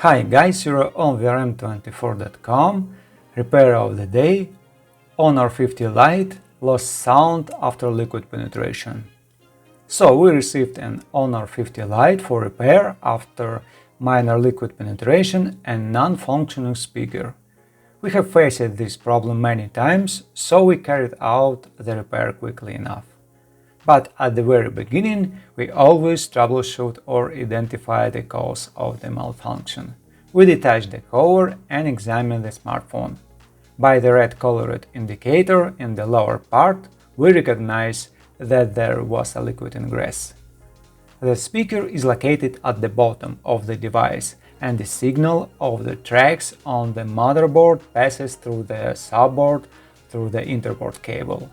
Hi guys, you're on vrm24.com. Repair of the day. Honor 50 Lite lost sound after liquid penetration. So we received an Honor 50 Lite for repair after minor liquid penetration and non-functioning speaker. We have faced this problem many times, so we carried out the repair quickly enough. But at the very beginning, we always troubleshoot or identify the cause of the malfunction. We detach the cover and examine the smartphone. By the red colored indicator in the lower part, we recognize that there was a liquid ingress. The speaker is located at the bottom of the device, and the signal of the tracks on the motherboard passes through the subboard through the interboard cable.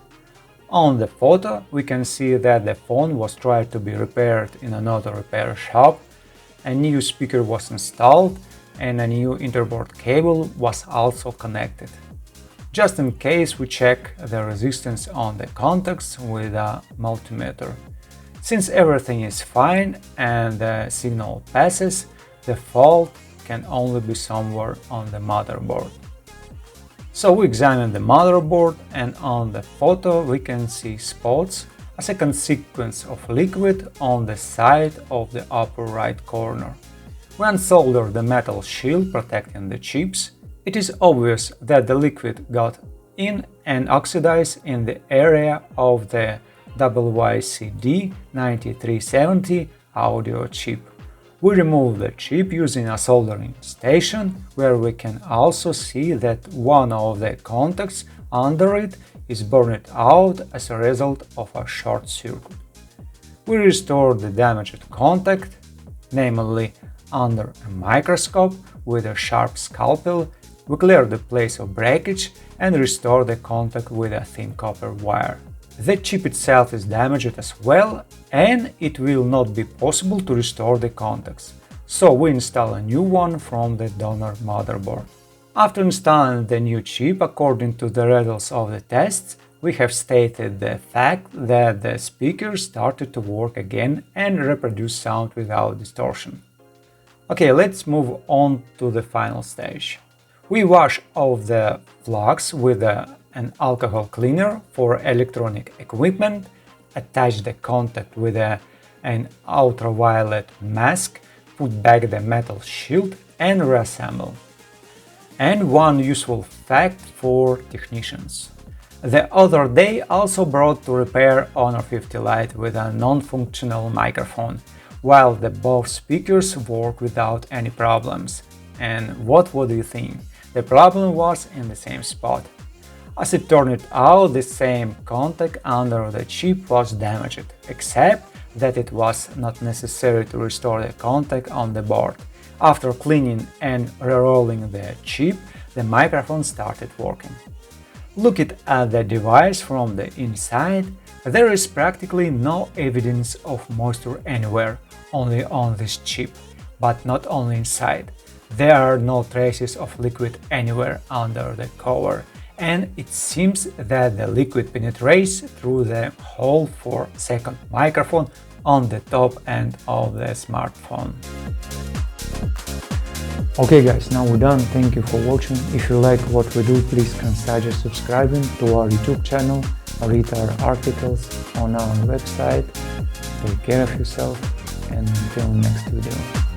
On the photo, we can see that the phone was tried to be repaired in another repair shop, a new speaker was installed, and a new interboard cable was also connected. Just in case, we check the resistance on the contacts with a multimeter. Since everything is fine and the signal passes, the fault can only be somewhere on the motherboard. So we examine the motherboard, and on the photo we can see spots, a second sequence of liquid on the side of the upper right corner. We unsolder the metal shield protecting the chips. It is obvious that the liquid got in and oxidized in the area of the YCD9370 audio chip. We remove the chip using a soldering station, where we can also see that one of the contacts under it is burned out as a result of a short circuit. We restore the damaged contact, namely under a microscope with a sharp scalpel. We clear the place of breakage and restore the contact with a thin copper wire. The chip itself is damaged as well, and it will not be possible to restore the contacts, so we install a new one from the donor motherboard. After installing the new chip according to the results of the tests, we have stated the fact that the speaker started to work again and reproduce sound without distortion. Okay, let's move on to the final stage. We wash off the flux with an alcohol cleaner for electronic equipment, attach the contact with an ultraviolet mask, put back the metal shield and reassemble. And one useful fact for technicians. The other day also brought to repair Honor 50 Lite with a non-functional microphone, while the both speakers work without any problems. And what do you think? The problem was in the same spot. As it turned out, the same contact under the chip was damaged, except that it was not necessary to restore the contact on the board. After cleaning and re-rolling the chip, the microphone started working. Looking at the device from the inside, there is practically no evidence of moisture anywhere, only on this chip, but not only inside. There are no traces of liquid anywhere under the cover, and it seems that the liquid penetrates through the hole for second microphone on the top end of the smartphone. Okay guys, now we're done. Thank you for watching. If you like what we do, please consider subscribing to our YouTube channel, read our articles on our website. Take care of yourself, and until next video.